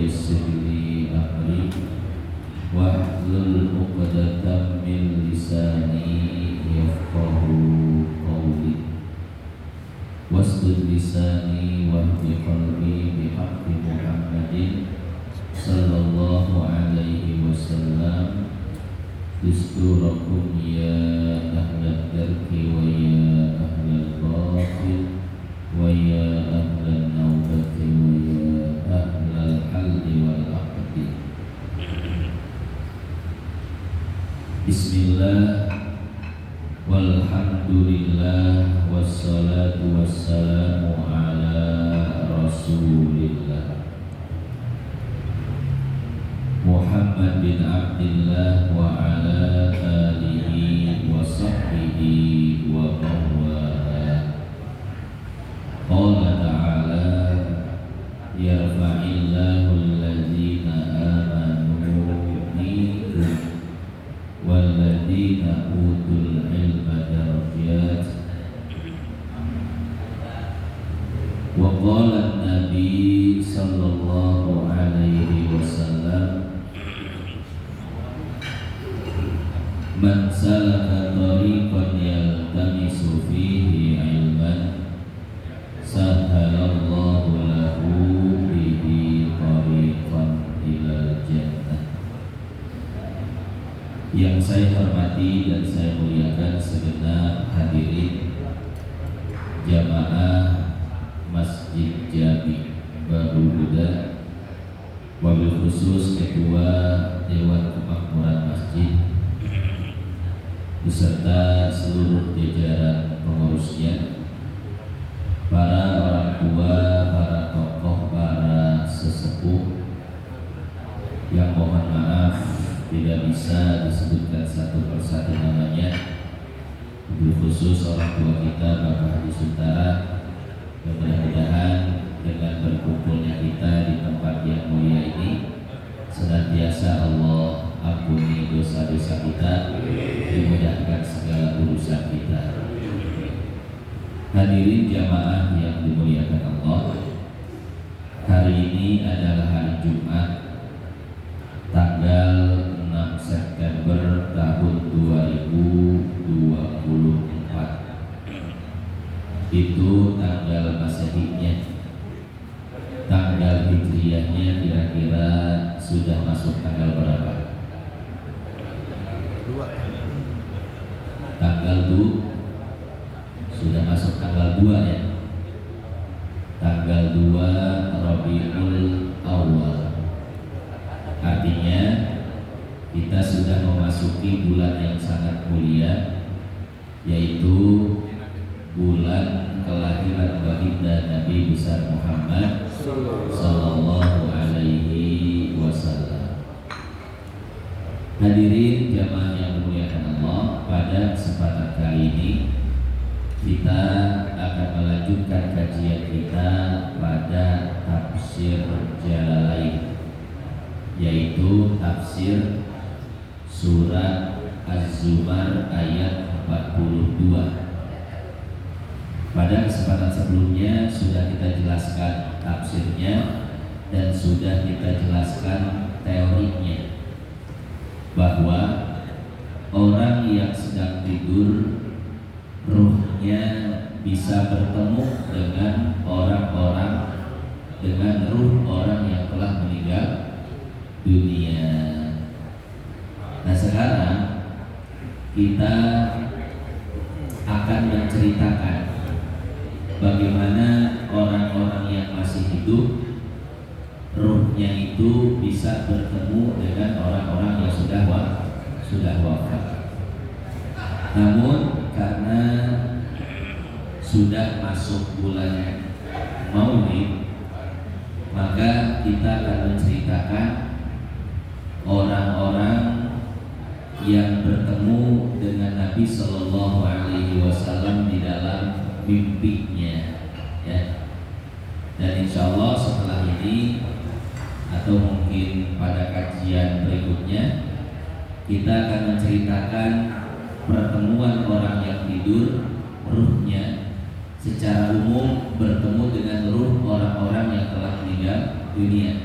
ويسر لي أمري واحلل عقدة من لساني يفقهوا قولي واسدد لساني واهد قلبي بحق محمد صلى الله عليه وسلم دستوركم يا أهل الدرك ويا أهل الباطل ويا أهل النوبة ويا أهل الحل والعقد. Bismillah walhamdulillah wassalatu wassalamu ala rasulillah Muhammad bin Abdillah wa ala alihi wa sahbihi wa mawala. Qala ta'ala yarfa'illahu alladhina amanu minkum walladzina utul ilma darajat. Wa qala an-nabi sallallahu alaihi wasallam man salaka tariqan yaltamisu fihi ilman sahhalallahu lahu bihi tariqan ilal jannah. Yang saya hormati dan saya muliakan segenap hadirin jamaah Masjid Jami Baru Huda, wabil khusus Ketua Dewan Kemakmuran Masjid beserta seluruh jajaran pengurusnya, para orang tua, para tokoh, para sesepuh yang mohon maaf tidak bisa disebutkan satu persatu namanya, wabil khusus orang tua kita Bapak Haji Suntara. Mudah-mudahan dengan berkumpulnya kita di tempat yang mulia ini senantiasa Allah ampuni dosa-dosa kita, dimudahkan segala urusan kita. Hadirin jamaah yang dimuliakan Allah, hari ini adalah hari Jumat tanggal 6 September tahun 2024. Itu tanggal Masehinya. Tanggal Hijriyahnya kira-kira sudah masuk tanggal berapa? Tanggal 2 sudah masuk tanggal 2 ya. Tanggal 2 Rabiul Awal. Artinya kita sudah memasuki bulan yang sangat mulia, yaitu bulan kelahiran baginda Nabi besar Muhammad sallallahu alaihi wasallam. Hadirin jamaah yang dimuliakan Allah, pada kesempatan kali ini kita akan melanjutkan kajian kita pada tafsir Jalalain, yaitu tafsir surat Az-Zumar ayat 42. Pada kesempatan sebelumnya sudah kita jelaskan tafsirnya dan sudah kita jelaskan teorinya, bahwa orang yang sedang tidur ruhnya bisa bertemu dengan ruh orang yang telah meninggal dunia. Nah, sekarang kita akan menceritakan bagaimana orang-orang yang masih hidup ruhnya itu bisa bertemu dengan orang-orang yang sudah wafat. Namun karena sudah masuk bulan Maulid, maka kita akan menceritakan orang-orang yang bertemu dengan Nabi Sallallahu Alaihi Wasallam di dalam mimpinya, ya. Dan insya Allah setelah ini atau mungkin pada kajian berikutnya kita akan menceritakan pertemuan orang yang tidur ruhnya secara umum bertemu dengan ruh orang-orang yang telah meninggal dunia.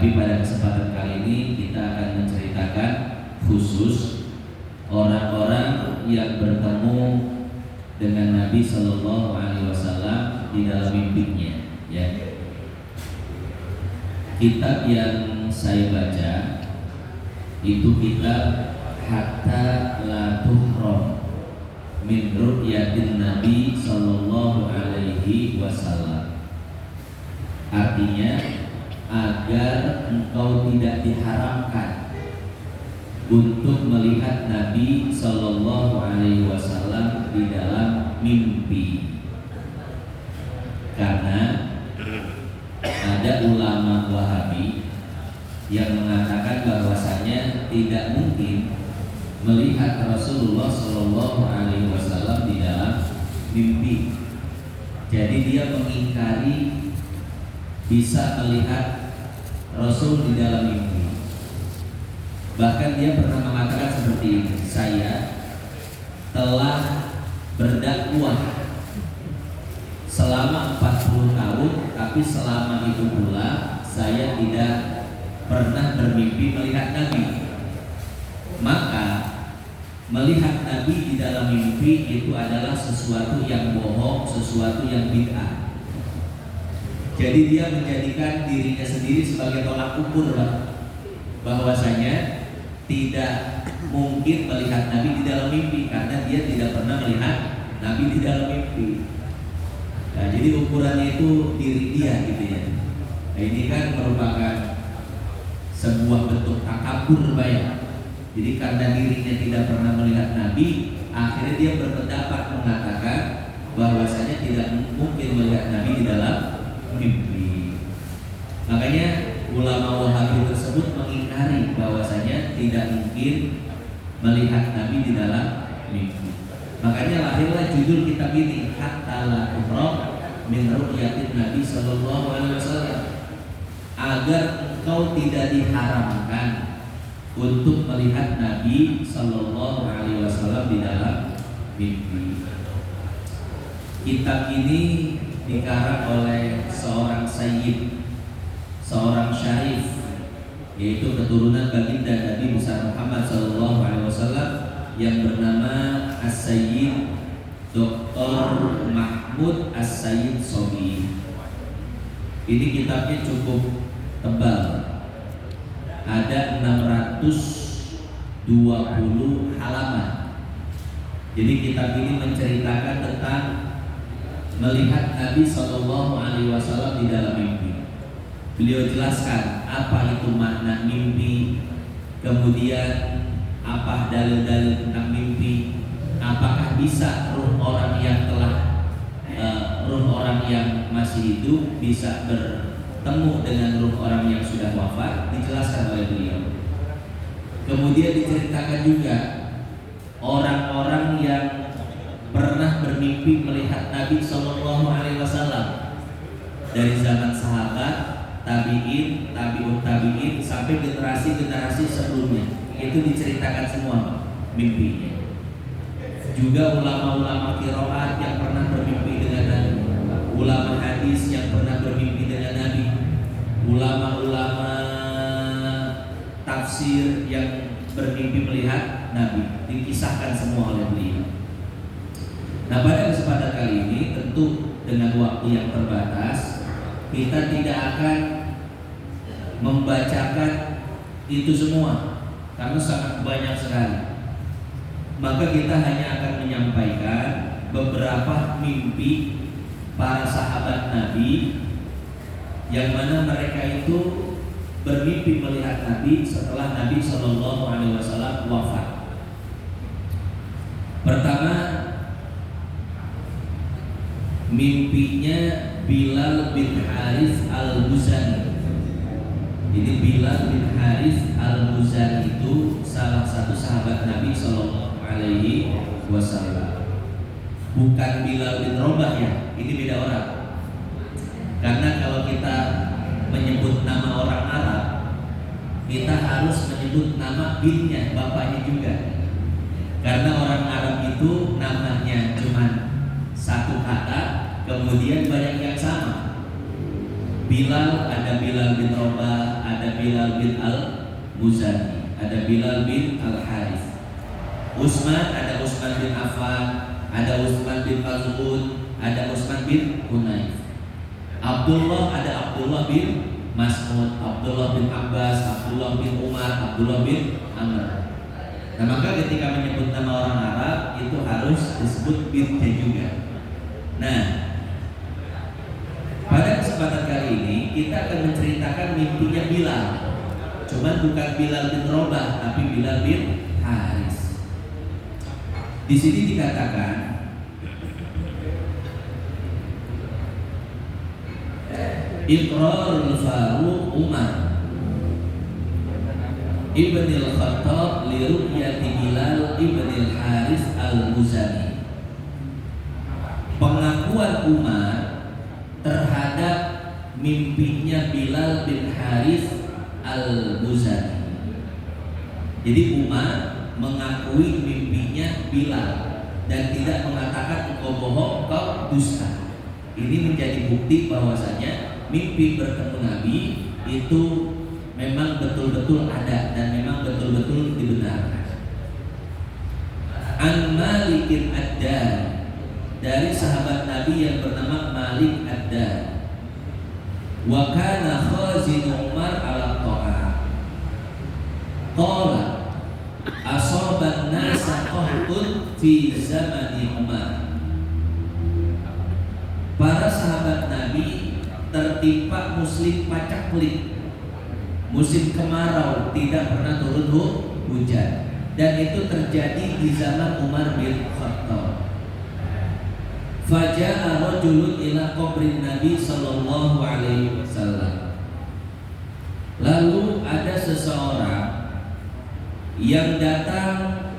Tapi pada kesempatan kali ini kita akan menceritakan khusus orang-orang yang bertemu dengan Nabi Shallallahu Alaihi Wasallam di dalam mimpinya. Ya. Kitab yang saya baca itu kitab Hatta La Tuhram min Ru'yatin Nabi Sallallahu Alaihi Wasallam. Artinya agar engkau tidak diharamkan untuk melihat Nabi Sallallahu Alaihi Wasallam di dalam mimpi. Karena ada ulama Wahabi yang mengatakan bahwasanya tidak mungkin melihat Rasulullah Shallallahu Alaihi Wasallam di dalam mimpi. Jadi dia mengingkari bisa melihat Rasul di dalam mimpi. Bahkan dia pernah mengatakan seperti ini, saya telah berdakwah selama 40 tahun, tapi selama itu pula saya tidak pernah bermimpi melihat Nabi. Maka melihat Nabi di dalam mimpi itu adalah sesuatu yang bohong, sesuatu yang bid'ah. Jadi dia menjadikan dirinya sendiri sebagai tolak ukur bahwasanya tidak mungkin melihat Nabi di dalam mimpi karena dia tidak pernah melihat Nabi di dalam mimpi. Nah, jadi ukurannya itu diri dia gitu ya. Nah, ini kan merupakan sebuah bentuk takabur banyak. Jadi karena dirinya tidak pernah melihat Nabi, akhirnya dia berpendapat mengatakan bahwasanya tidak mungkin melihat Nabi di dalam mimpi. Makanya ulama Wahabi tersebut mengingkari bahwasanya tidak mungkin melihat Nabi di dalam mimpi. Makanya lahirlah judul kitab ini, Hatta La Tuhram min Ru'yatin Nabi Sallallahu Alaihi Wasallam, agar engkau tidak diharamkan untuk melihat Nabi Sallallahu Alaihi Wasallam di dalam mimpi. Kitab ini dikarang oleh seorang sayyid, seorang syarif, yaitu keturunan baginda Nabi besar Muhammad Sallallahu Alaihi Wasallam yang bernama As-Sayyid Dr. Mahmud As-Sayyid Sobi. Ini kitabnya cukup tebal, ada 620 halaman. Jadi kitab ini menceritakan tentang melihat Nabi Shallallahu Alaihi Wasallam di dalam mimpi. Beliau jelaskan apa itu makna mimpi, kemudian apa dalil-dalil tentang mimpi, apakah bisa ruh orang yang ruh orang yang masih hidup bisa bertemu dengan ruh orang yang sudah wafat, dijelaskan oleh beliau. Kemudian diceritakan juga orang-orang yang pernah bermimpi melihat Nabi Shallallahu Alaihi Wasallam dari zaman sahabat, tabiin, tabiut tabiin sampai generasi-generasi sebelumnya. Itu diceritakan semua mimpinya. Juga ulama-ulama qiraat yang pernah bermimpi dengan Nabi, ulama hadis yang pernah bermimpi dengan Nabi, ulama-ulama tafsir yang bermimpi melihat Nabi, dikisahkan semua oleh beliau. Nah, pada kesempatan kali ini tentu dengan waktu yang terbatas, kita tidak akan membacakan itu semua karena sangat banyak sekali. Maka kita hanya akan menyampaikan beberapa mimpi para sahabat Nabi yang mana mereka itu bermimpi melihat Nabi setelah Nabi Shallallahu Alaihi Wasallam wafat. Pertama, mimpinya Bilal bin Harith al-Muzani. Jadi Bilal bin Harith al-Muzani itu salah satu sahabat Nabi Shallallahu Alaihi Wasallam. Bukan Bilal bin Rabah ya, ini beda orang. Karena kalau kita menyebut nama orang Arab, kita harus menyebut nama binnya, bapaknya juga. Karena orang Arab itu namanya cuma satu kata, kemudian banyak yang sama. Bilal, ada Bilal bin Rabah, ada Bilal bin Al-Muzani, ada Bilal bin Al-Harith. Utsman, ada Utsman bin Affan, ada Utsman bin Maz'un, ada Utsman bin Hunayf. Abdullah, ada Abdullah bin Mas'ud, Abdullah bin Abbas, Abdullah bin Umar, Abdullah bin Amr. Nah, maka ketika menyebut nama orang Arab itu harus disebut bintnya juga. Nah, pada kesempatan kali ini kita akan menceritakan mimpinya Bilal. Cuman bukan Bilal bin Rabah, tapi Bilal bin Haris. Di sini dikatakan Iqrarul Faruq Umar Ibn al-Khattab li ru'yati Bilal Ibn al-Haris al-Muzani. Pengakuan Umar terhadap mimpinya Bilal bin Haris al-Muzani. Jadi Umar mengakui mimpinya Bilal dan tidak mengatakan engkau bohong, engkau dusta. Ini menjadi bukti bahwasanya mimpi bertemu Nabi itu memang betul-betul ada dan memang betul-betul dibenarkan. An Malikin Ad-Dar, dari sahabat Nabi yang bernama Malik Ad-Dar. Wa kana khazin Umar ala ta'ah. Qala asaban nasa qahtun fi zamani Umar. Para sahabat Nabi tertimpa musim pacaklik, musim kemarau, tidak pernah turun hujan, dan itu terjadi di zaman Umar bin Khattab. Faja'a rajulun ila qabrin Nabi sallallahu alaihi wasallam. Lalu ada seseorang yang datang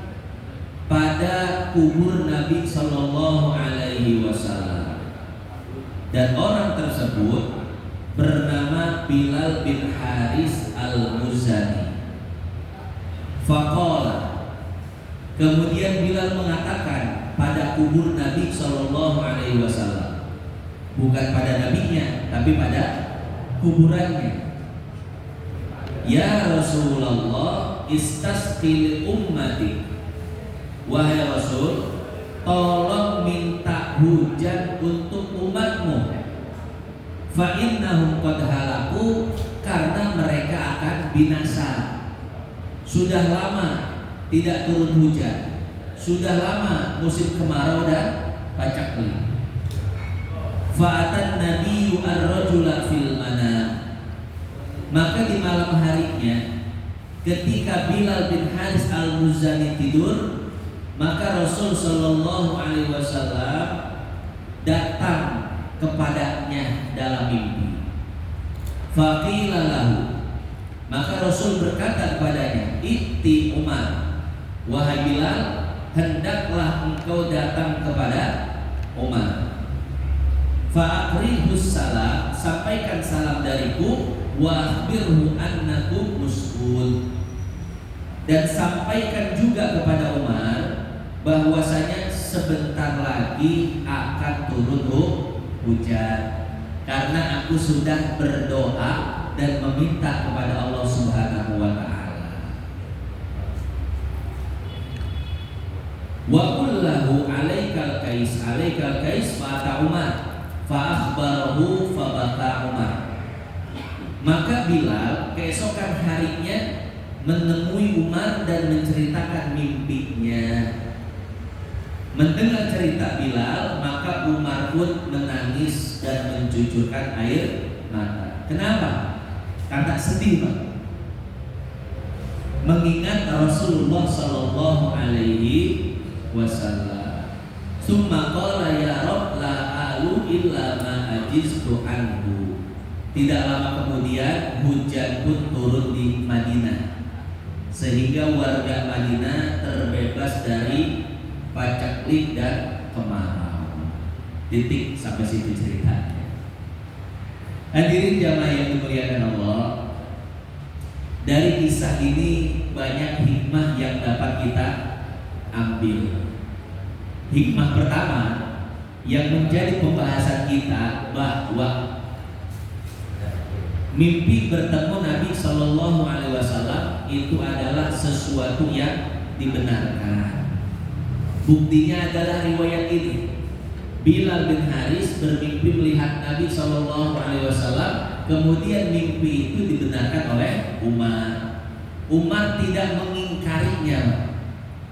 pada kubur Nabi sallallahu alaihi wasallam. Dan orang tersebut bernama Bilal bin Haris al-Muzani. Faqala, kemudian Bilal mengatakan pada kubur Nabi sallallahu alaihi wasallam, bukan pada nabinya tapi pada kuburannya. Ya Rasulullah, istasqil ummati. Wahai Rasul, tolong minta hujan untuk umatmu. Fa innahum qad halaku, karena mereka akan binasa. Sudah lama tidak turun hujan, sudah lama musim kemarau dan pacaklik. Fa'atan nabiyyu ar-rajula fil manam. Maka di malam harinya ketika Bilal bin Haris al-Muzani tidur, maka Rasul sallallahu alaihi wasallam datang kepadanya dalam mimpi. Faqila lahu, maka Rasul berkata kepadanya, Itti Umar, wahai Bilal, hendaklah engkau datang kepada Umar. Fa'akrihus salam, sampaikan salam dariku, wa akhbirhu annakum mus'ul. Dan sampaikan juga kepada Umar bahwasanya sebentar lagi akan turun hujan, karena aku sudah berdoa dan meminta kepada Allah Subhanahu wa taala. Wa qullahu alaikal kais fa Umar fa akhbarahu fa bata Umar. Maka Bilal keesokan harinya menemui Umar dan menceritakan mimpinya. Mendengar cerita Bilal, maka Umar pun menangis dan mencucurkan air mata. Kenapa? Karena sedih, Pak. Mengingat Rasulullah sallallahu alaihi wasallam. Summa qala ya Rabb la alu illa ma ajiztu anhu. Tidak lama kemudian hujan pun turun di Madinah, sehingga warga Madinah terbebas dari pacaklik dan kemarau. Titik sampai situ ceritanya. Hadirin jamaah yang dimuliakan Allah, dari kisah ini banyak hikmah yang dapat kita ambil. Hikmah pertama yang menjadi pembahasan kita, bahwa Mimpi bertemu Nabi Shallallahu Alaihi Wasallam itu adalah sesuatu yang dibenarkan. Buktinya adalah riwayat ini. Bilal bin Haris bermimpi melihat Nabi Shallallahu Alaihi Wasallam, kemudian mimpi itu dibenarkan oleh Umar. Umar tidak mengingkarinya.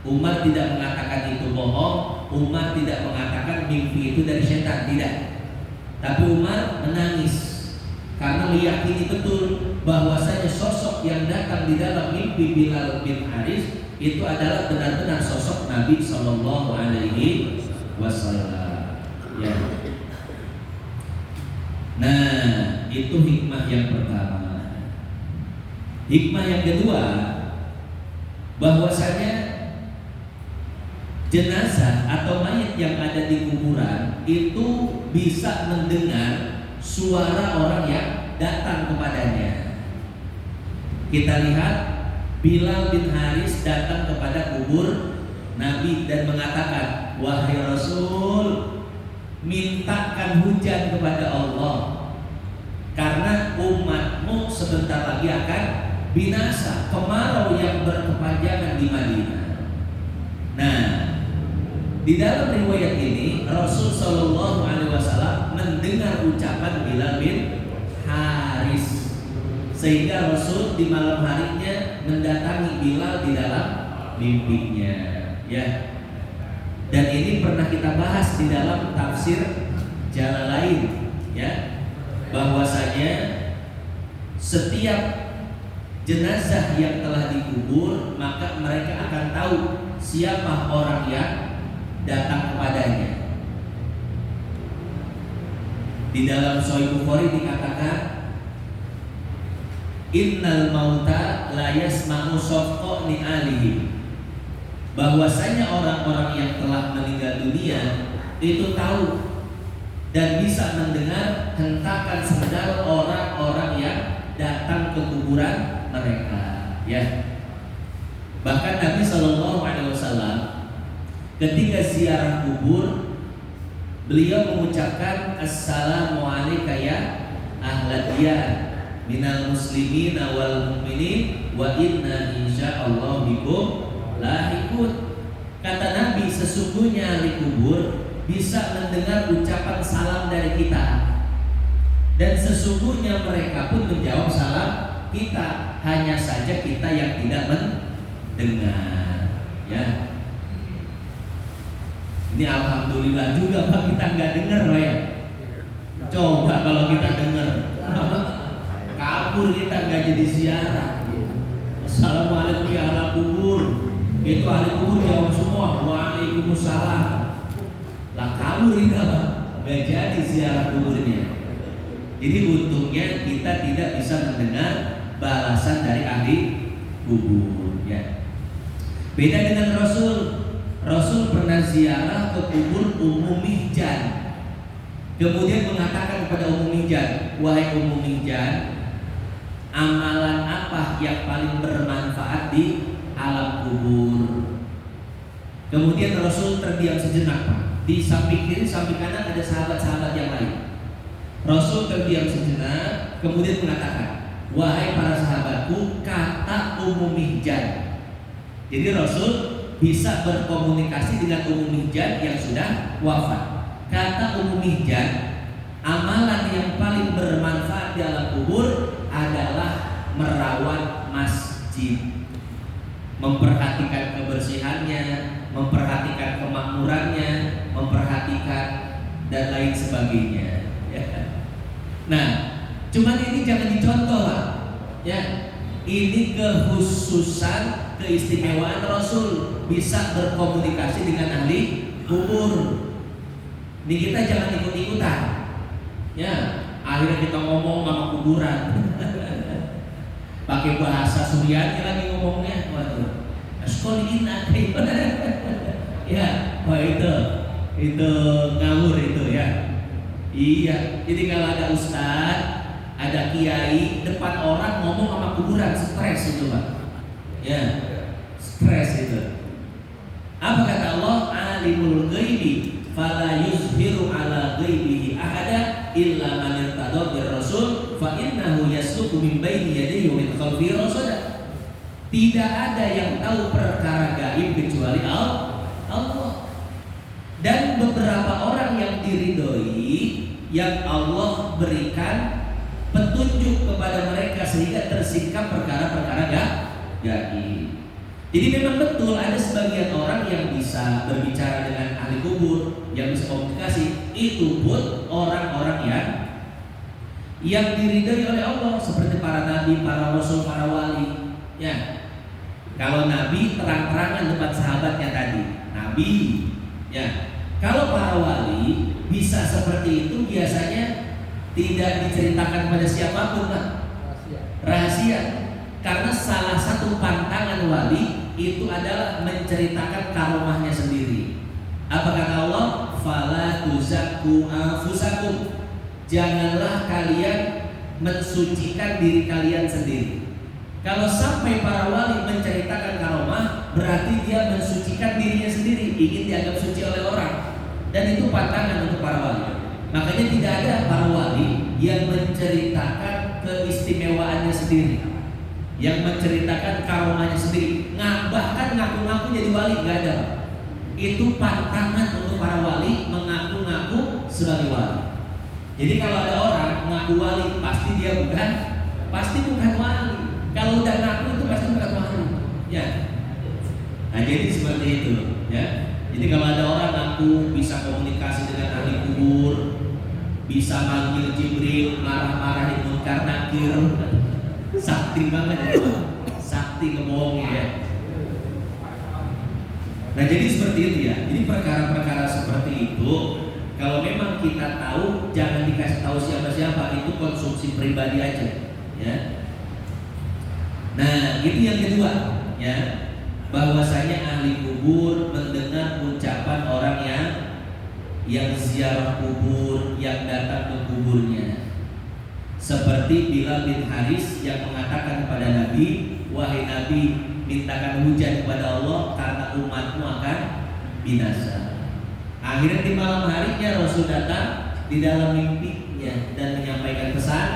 Umar tidak mengatakan itu bohong. Umar tidak mengatakan mimpi itu dari setan, tidak. Tapi Umar menangis karena meyakini betul bahwasanya sosok yang datang di dalam mimpi Bilal bin Haris itu adalah benar-benar sosok Nabi Shallallahu Alaihi Wasallam. Ya. Nah, itu hikmah yang pertama. Hikmah yang kedua, bahwasanya jenazah atau mayit yang ada di kuburan itu bisa mendengar suara orang yang datang kepadanya. Kita lihat Bilal bin Haris datang kepada kubur Nabi dan mengatakan, "Wahai Rasul, mintakan hujan kepada Allah karena umatmu sebentar lagi akan binasa, kemarau yang berkepanjangan di Madinah." Nah, di dalam riwayat ini Rasul Shallallahu Alaihi Wasallam mendengar ucapan Bilal bin Haris, sehingga Rasul di malam harinya mendatangi Bilal di dalam mimpinya. Ya. Dan ini pernah kita bahas di dalam tafsir Jalalain, ya, bahwasanya setiap jenazah yang telah dikubur maka mereka akan tahu siapa orang yang datang kepadanya. Di dalam Sahih Bukhari dikatakan, innal mauta la yasma'u safqa ni alihi, bahwasanya orang-orang yang telah meninggal dunia itu tahu dan bisa mendengar hentakan sendal orang-orang yang datang ke kuburan mereka, ya. Bahkan Nabi Shallallahu Alaihi Wasallam ketika ziarah kubur, beliau mengucapkan assalamualaikum ya ahlad diyar minal muslimin wal mu'minin wa inna insyaallah bikum lahikun. Kata Nabi, sesungguhnya ahli kubur bisa mendengar ucapan salam dari kita, dan sesungguhnya mereka pun menjawab salam kita, hanya saja kita yang tidak mendengar, ya. Ini alhamdulillah juga Pak, kita nggak dengar ya. Coba kalau kita dengar, kabur kita nggak jadi ziarah. Assalamualaikum ya ahli kubur. Itu ahli kubur jawab semua waalaikumsalam. Lah kabur itu apa? Nggak jadi ziarah kuburnya. Jadi untungnya kita tidak bisa mendengar balasan dari ahli kubur, ya. Beda dengan Rasul. Rasul pernah ziarah ke kubur Ummu Mihjan. Kemudian mengatakan kepada Ummu Mihjan, "Wahai Ummu Mihjan, amalan apa yang paling bermanfaat di alam kubur?" Kemudian Rasul terdiam sejenak, Pak. Di samping kiri, samping kanan ada sahabat-sahabat yang lain. Rasul terdiam sejenak, kemudian mengatakan, "Wahai para sahabatku," kata Ummu Mihjan. Jadi Rasul bisa berkomunikasi dengan Ummu Mihjan yang sudah wafat. Kata Ummu Mihjan, amalan yang paling bermanfaat di alam kubur adalah merawat masjid, memperhatikan kebersihannya, memperhatikan kemakmurannya, memperhatikan dan lain sebagainya. Nah, cuman ini jangan dicontoh lah, ya. Ini kekhususan, keistimewaan Rasul bisa berkomunikasi dengan ahli kubur. Ini kita jangan ikut-ikutan, ya. Akhirnya kita ngomong sama kuburan, pakai bahasa Suryani lagi ngomongnya, waduh, sekolin aja, ya, wah itu ngawur itu, ya. Iya, jadi kalau ada ustadz, ada kiai depan orang ngomong sama kuburan, stres itu, Pak. Ya, stres itu. Apa kata Allah? Alimul ghaibi fala yuzhiru ala ghaibihi ahada illa man irtada bir rasul fa innahu yasluku min baini yadayhi wa min khalfihi rasada. Tidak ada yang tahu perkara gaib kecuali Allah. Dan beberapa orang yang diridhoi yang Allah berikan petunjuk kepada mereka sehingga tersingkap perkara-perkara gaib. Jadi memang betul ada sebagian orang yang bisa berbicara dengan ahli kubur, yang bisa komunikasi. Itu pun orang-orang yang diridhoi oleh Allah, seperti para nabi, para rasul, para wali. Ya, kalau nabi terang-terangan depan sahabatnya tadi, nabi. Ya, kalau para wali bisa seperti itu biasanya tidak diceritakan pada siapapun, Pak. Rahasia. Karena salah satu pantangan wali itu adalah menceritakan karomahnya sendiri. Apa kata Allah? Fala tuzakku anfusakum. Janganlah kalian mensucikan diri kalian sendiri. Kalau sampai para wali menceritakan karomah, berarti dia mensucikan dirinya sendiri, ingin dianggap suci oleh orang. Dan itu pantangan untuk para wali. Makanya tidak ada para wali yang menceritakan keistimewaannya sendiri, yang menceritakan karomahnya sendiri. Bahkan ngaku-ngaku jadi wali, nggak ada. Itu pantangan untuk para wali mengaku-ngaku sebagai wali. Jadi kalau ada orang ngaku wali, pasti dia bukan wali. Kalau udah ngaku itu pasti bukan wali. Ya. Nah, jadi seperti itu, ya. Jadi kalau ada orang ngaku bisa komunikasi dengan ahli kubur, bisa manggil Jibril, marah-marahin munkar nakir, sakti banget ya, sakti ngebohongin ya. Nah, jadi seperti itu ya. Jadi perkara-perkara seperti itu, kalau memang kita tahu, jangan dikasih tahu siapa-siapa, itu konsumsi pribadi aja, ya. Nah, itu yang kedua, ya, bahwasanya ahli kubur mendengar ucapan orang yang ziarah kubur, yang datang ke kuburnya. Seperti Bilal bin Haris yang mengatakan kepada Nabi, wahai Nabi, mintakan hujan kepada Allah karena umatmu akan binasa. Akhirnya di malam harinya Rasul datang di dalam mimpinya dan menyampaikan pesan,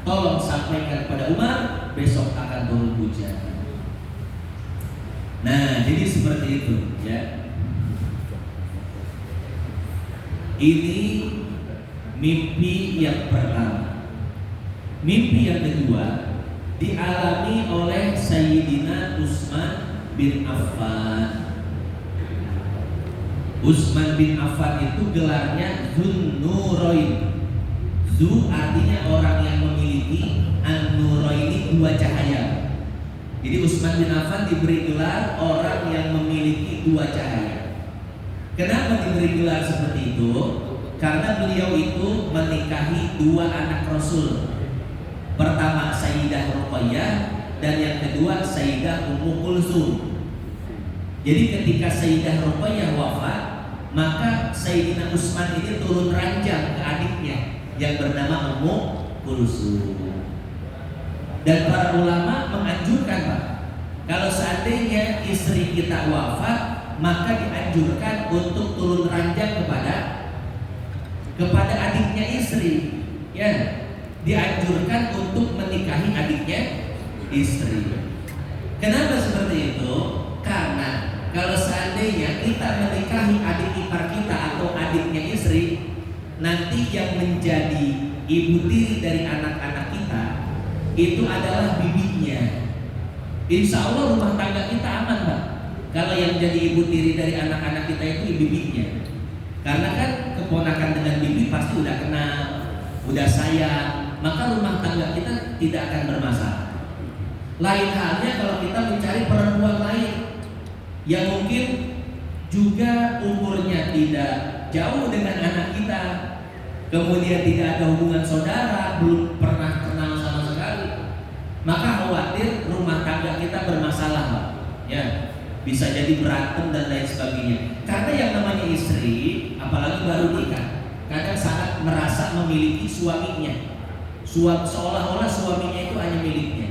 tolong sampaikan kepada umat besok akan turun hujan. Nah, jadi seperti itu, ya. Ini mimpi yang pertama. Mimpi yang kedua dialami oleh Sayyidina Utsman bin Affan. Utsman bin Affan itu gelarnya Dzun-Nurain. Dzu artinya orang yang memiliki, An-Nuraini dua cahaya. Jadi Utsman bin Affan diberi gelar orang yang memiliki dua cahaya. Kenapa diberi gelar seperti itu? Karena beliau itu menikahi dua anak Rasul. Pertama Sayyidah Ruqayyah dan yang kedua Sayyidah Ummu Kulsum. Jadi ketika Sayyidah Ruqayyah wafat, maka Sayyidina Utsman ini turun ranjang ke adiknya yang bernama Ummu Kulsum. Dan para ulama menganjurkan, Pak, kalau seandainya istri kita wafat, maka dianjurkan untuk turun ranjang kepada adiknya istri, ya, dianjurkan untuk menikahi adiknya istri. Kenapa seperti itu? Karena kalau seandainya kita menikahi adik ipar kita atau adiknya istri, nanti yang menjadi ibu tiri dari anak-anak kita itu adalah bibinya. Insya Allah rumah tangga kita aman, Pak. Kalau yang jadi ibu tiri dari anak-anak kita itu bibinya. Karena kan keponakan dengan bibi pasti udah kenal, udah sayang, maka rumah tangga kita tidak akan bermasalah. Lain halnya kalau kita mencari perempuan lain yang mungkin juga umurnya tidak jauh dengan anak kita, kemudian tidak ada hubungan saudara, belum pernah kenal sama sekali, maka khawatir rumah tangga kita bermasalah, Pak. Ya, bisa jadi berantem dan lain sebagainya. Karena yang namanya istri, apalagi baru nikah, kadang sangat merasa memiliki suaminya, seolah-olah suaminya itu hanya miliknya.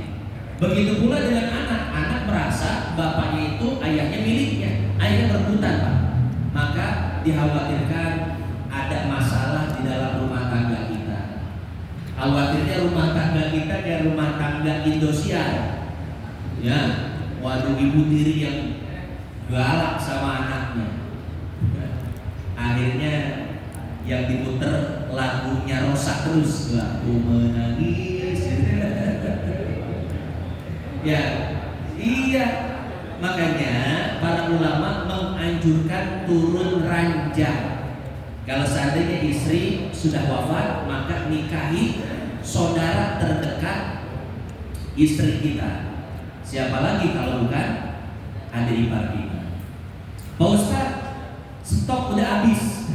Begitu pula dengan anak merasa bapaknya itu ayahnya miliknya, ayahnya berebutan, Pak. Maka dikhawatirkan ada masalah di dalam rumah tangga kita. Khawatirnya rumah tangga kita kayak rumah tangga Indosiar. Ya, waduh, ibu tiri yang galak sama anaknya. Akhirnya yang diputer lagunya Rosa terus, aku menangis. Ya, iya. Makanya para ulama menganjurkan turun ranjang. Kalau seandainya istri sudah wafat, maka nikahi saudara terdekat istri kita. Siapa lagi kalau bukan adik ipar kita? Pak Ustadz, stok udah habis.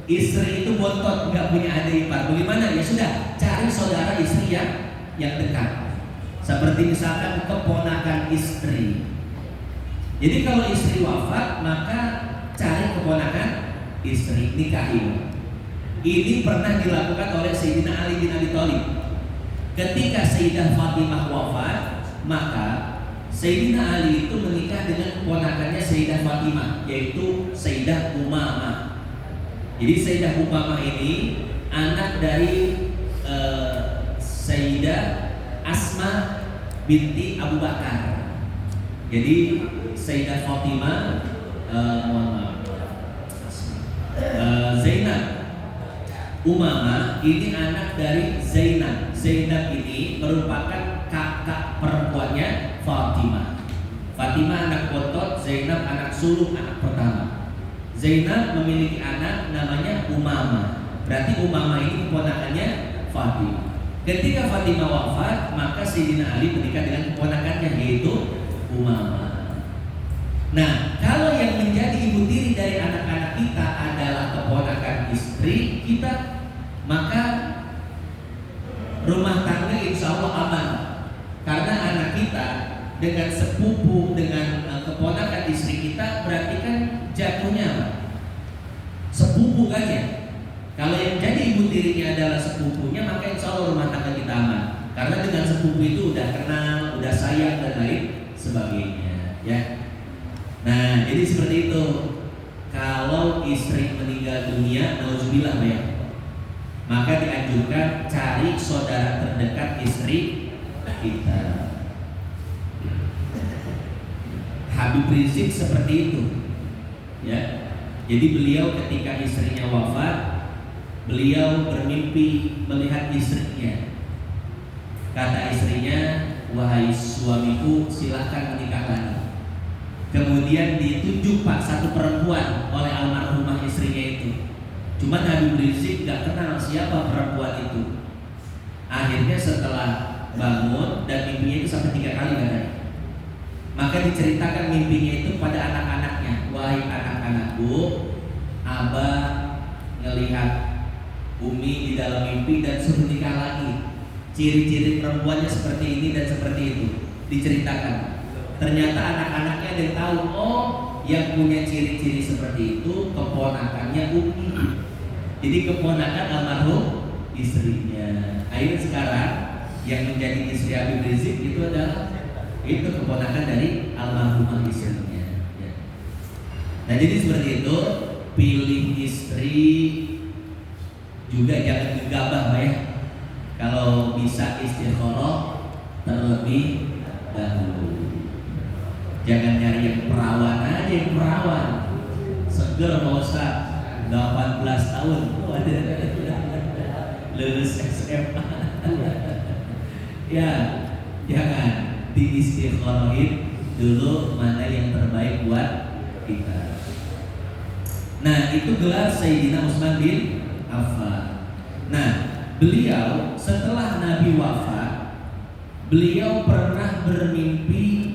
Istri itu bontot, nggak punya adik ipar. Bagaimana? Ya sudah, cari saudara istri yang dekat. Seperti misalkan keponakan istri. Jadi kalau istri wafat, maka cari keponakan istri, nikahi. Ini pernah dilakukan oleh Sayyidina Ali bin Abi Thalib. Ketika Sayyidah Fatimah wafat, maka Sayyidina Ali itu menikah dengan keponakannya Sayyidah Fatimah, yaitu Sayyidah Umamah. Jadi Sayyidah Umamah ini anak dari Sayyidah Asma binti Abu Bakar. Jadi Sayyidah Fatimah, Zainab Umamah ini anak dari Zainab. Zainab ini merupakan kakak perempuannya Fatimah. Fatimah anak bontot, Zainab anak sulung, anak pertama. Zainab memiliki anak namanya Umamah. Berarti Umamah ini keponakannya Fatimah. Ketika Fatimah wafat, maka Sayyidina Ali menikah dengan keponakannya, yaitu Umamah. Nah, kalau yang menjadi ibu tiri dari anak-anak kita adalah keponakan istri kita, maka rumah tangga insya Allah aman. Karena anak kita dengan sepupu, dengan keponakan istri kita, berarti kan jatuhnya sepupu kan ya. Kalau yang jadi ibu tirinya adalah sepupunya, maka insya Allah rumah tangga kita aman. Karena dengan sepupu itu udah kenal, udah sayang dan lain sebagainya, ya. Nah, jadi seperti itu. Kalau istri meninggal dunia, nauzubillah ya, maka dianjurkan cari saudara terdekat istri kita. Habib Rizik seperti itu, ya. Jadi beliau ketika istrinya wafat, beliau bermimpi melihat istrinya. Kata istrinya, wahai suamiku, silahkan menikah lagi. Kemudian ditunjuk Pak satu perempuan oleh almarhumah istrinya itu. Cuma Habib Rizik gak kenal siapa perempuan itu. Akhirnya setelah bangun, dan mimpinya itu sampai 3 kali katanya, maka diceritakan mimpinya itu pada anak-anaknya. Wahai anak-anakku, Abah ngelihat Umi di dalam mimpi dan suruh nikah lagi. Ciri-ciri perempuannya seperti ini dan seperti itu diceritakan. Ternyata anak-anaknya ada yang tahu, oh yang punya ciri-ciri seperti itu keponakannya Umi. Jadi keponakan almarhum istrinya. Akhirnya sekarang yang menjadi istri Habib Rizik itu adalah itu keponakan dari almarhumah istrinya. Ya. Nah jadi seperti itu, pilih istri juga jangan gegabah ya. Kalau bisa istikharah terlebih dahulu. Jangan nyari yang perawan aja, yang perawan seger Pak Ustaz, 18 tahun lulus SMA. Ya, jangan, diistikharahin dulu mana yang terbaik buat kita. Nah, itu gelar Sayyidina Utsman bin Affan. Nah, beliau setelah Nabi wafat, beliau pernah bermimpi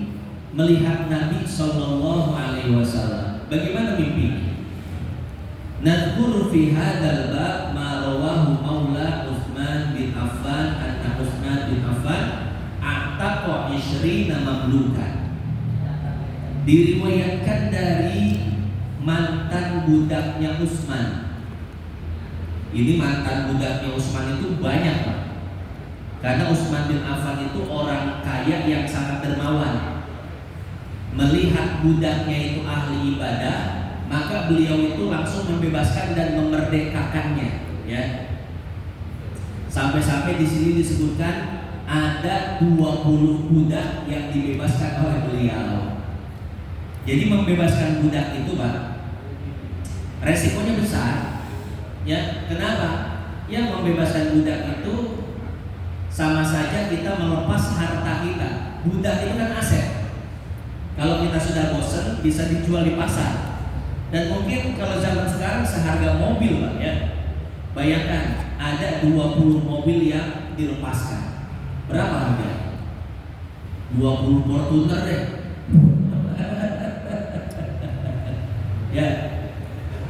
melihat Nabi Sallallahu Alaihi Wasallam. Bagaimana mimpinya? Nadhkuru fi hadzal bab ma rawahu Maula Utsman bin Affan anna Utsman bin Affan ataqa 20 mamlukan. Diriwayatkan dari mantan budaknya Utsman. Ini mantan budaknya Utsman itu banyak Pak. Karena Utsman bin Affan itu orang kaya yang sangat dermawan. Melihat budaknya itu ahli ibadah, maka beliau itu langsung membebaskan dan memerdekakannya, ya. Sampai-sampai di sini disebutkan ada 20 budak yang dibebaskan oleh beliau. Jadi membebaskan budak itu, Pak, resikonya besar. Ya, kenapa? Yang membebaskan budak itu sama saja kita melepas harta kita. Budak itu kan aset. Kalau kita sudah bosan bisa dijual di pasar. Dan mungkin kalau zaman sekarang seharga mobil, Pak, ya. Bayangkan ada 20 mobil yang dilepaskan. Berapa harganya? 20 Fortuner deh. Ya.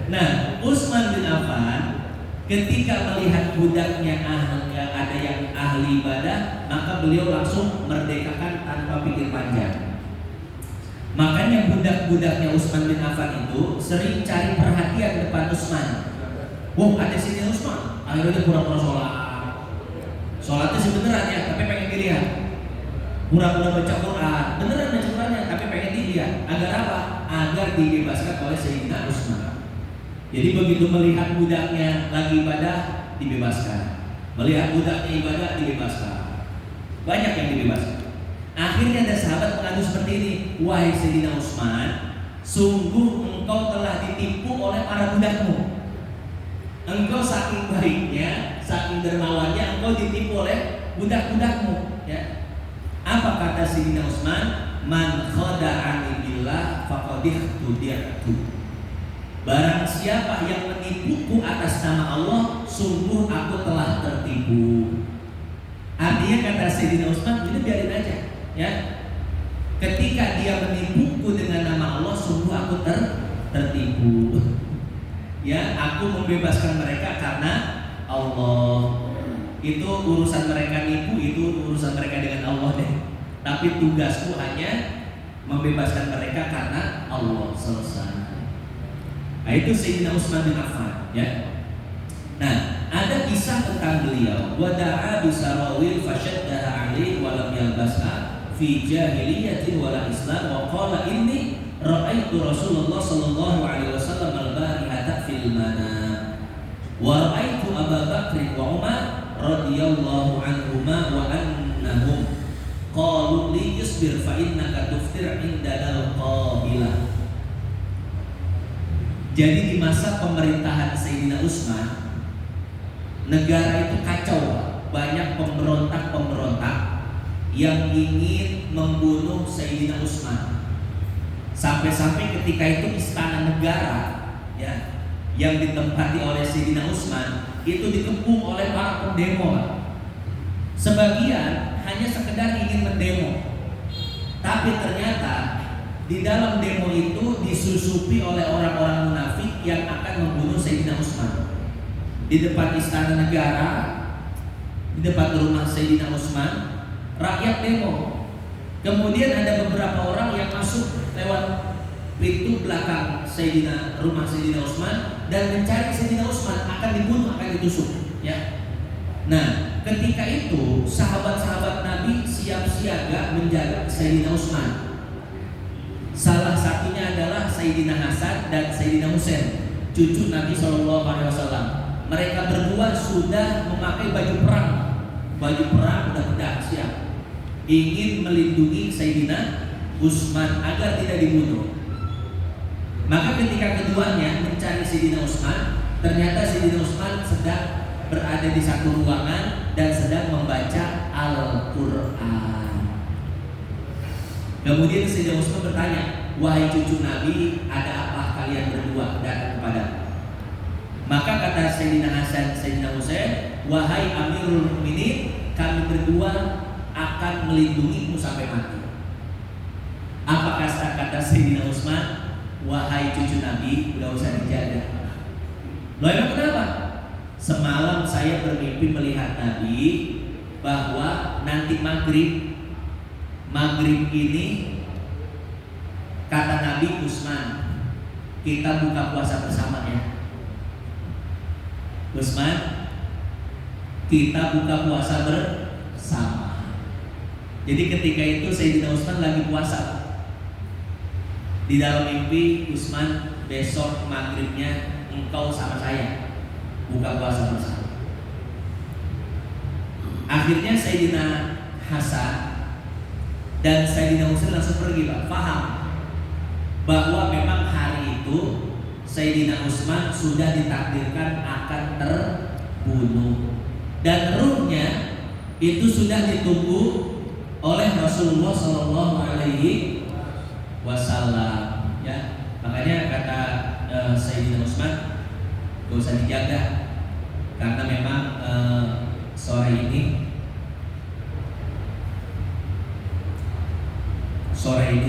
Nah, Utsman bin Affan ketika melihat budaknya ada yang ahli ibadah, maka beliau langsung merdekakan tanpa pikir panjang. Makanya budak-budaknya Utsman bin Affan itu sering cari perhatian depan Utsman. Wah, ada sini Utsman. Akhirnya dia pura-pura sholat. Sholatnya sih beneran ya, tapi pengen dilihat. Pura-pura baca Quran, beneran baca Qurannya, tapi pengen dilihat. Agar apa? Agar dibebaskan oleh Sayyidina Utsman. Jadi begitu melihat budaknya lagi ibadah, dibebaskan. Melihat budaknya ibadah, dibebaskan. Banyak yang dibebaskan. Akhirnya ada sahabat mengadu seperti ini. Wahai Sayyidina Utsman, sungguh engkau telah ditipu oleh para budakmu. Engkau saking baiknya, saking dermawannya, engkau ditipu oleh budak-budakmu. Ya. Apa kata Sayyidina Utsman? Man khada'ani billah faqad ihtudiyatu. Barang siapa yang menipuku atas nama Allah, sungguh aku telah tertipu. Artinya kata Sayyidina Utsman, ini biarin aja, ya. Ketika dia menipuku dengan nama Allah, sungguh aku tertipu. Ya, aku membebaskan mereka karena Allah. Itu urusan mereka nipu, itu urusan mereka dengan Allah deh. Tapi tugasku hanya membebaskan mereka karena Allah. Selesai. Nah, itu Sayyidina Utsman bin Affan, ya. Nah, ada kisah tentang beliau. Wada'a bisarawil fashaddaha 'alaihi wa lam yalbasha fi jahiliyatin wala islam wa qala inni ra'aitu Rasulullah sallallahu alaihi wasallam al-barihata fil manam wa ra'aitu Abu Bakr wa Umar radhiyallahu anhuma wa annahum qalu li yusbir fa innaka tuftir indana al-qabilah. Jadi di masa pemerintahan Sayyidina Utsman, negara itu kacau, banyak pemberontak-pemberontak yang ingin membunuh Sayyidina Utsman. Sampai-sampai ketika itu istana negara, ya, yang ditempati oleh Sayyidina Utsman itu dikepung oleh para pendemo. Sebagian hanya sekedar ingin mendemo, tapi ternyata di dalam demo itu disusupi oleh orang-orang munafik yang akan membunuh Sayyidina Utsman. Di depan istana negara, di depan rumah Sayyidina Utsman, rakyat demo. Kemudian ada beberapa orang yang masuk lewat pintu belakang rumah Sayyidina Utsman dan mencari Sayyidina Utsman, akan dibunuh, akan ditusuk. Ya. Nah, ketika itu sahabat-sahabat Nabi siap siaga menjaga Sayyidina Utsman. Salah satunya adalah Sayyidina Hasan dan Sayyidina Husain, cucu Nabi SAW. Mereka berdua sudah memakai baju perang udah siap, ingin melindungi Sayyidina Utsman agar tidak dibunuh. Maka ketika keduanya mencari Sayyidina Utsman, ternyata Sayyidina Utsman sedang berada di satu ruangan dan sedang membaca Al-Quran. Kemudian Sayyidina Utsman bertanya, wahai cucu Nabi, ada apa kalian berdua datang kepadaku? Maka kata Sayyidina Hasan, Sayyidina Husain, wahai Amirul Mukminin, kami berdua akan melindungimu sampai mati. Apa kata Sayyidina Utsman? Wahai cucu Nabi, tidak usah dijaga. Loh, emang kenapa? Semalam saya bermimpi melihat Nabi bahwa nanti maghrib ini, kata Nabi, Utsman, kita buka puasa bersama ya. Utsman, kita buka puasa bersama. Jadi ketika itu Sayyidina Utsman lagi puasa. Di dalam mimpi, Utsman, besok maghribnya engkau sama saya buka puasa bersama. Akhirnya Sayyidina Hasan dan Sayyidina Husain langsung pergi, Pak. Paham bahwa memang hari itu Sayyidina Utsman sudah ditakdirkan akan terbunuh dan ruhnya itu sudah ditunggu oleh Rasulullah Shallallahu Alaihi Wasallam. Ya, makanya kata Sayyidina Utsman, gak usah dijaga karena memang sore ini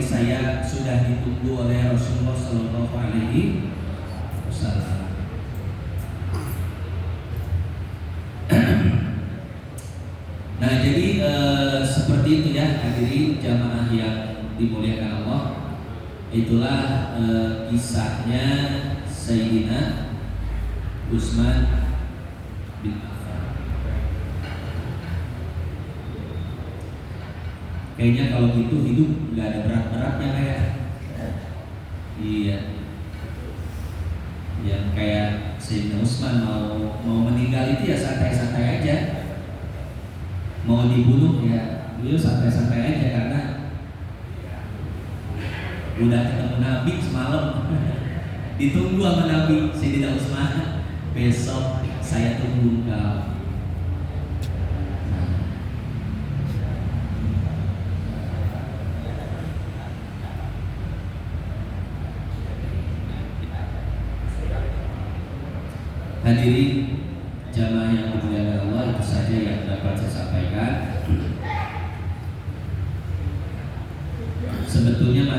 saya sudah ditunggu oleh Rasulullah Shallallahu Alaihi Wasallam. Nah, jadi seperti itu ya hadirin jamaah yang dimuliakan Allah. Itulah kisahnya Sayyidina Utsman bin Affan. Kayaknya kalau gitu hidup nggak ada berat-beratnya kayak. Iya. Yang kayak Sayyidina Utsman mau meninggal itu ya santai-santai aja. Mau dibunuh ya beliau santai-santai aja karena udah ketemu Nabi semalam. Ditunggu sama Nabi. Sayyidina Utsman, besok saya tunggu kau. Hadirin jamaah yang dimuliakan Allah, itu saja yang dapat saya sampaikan. Sebetulnya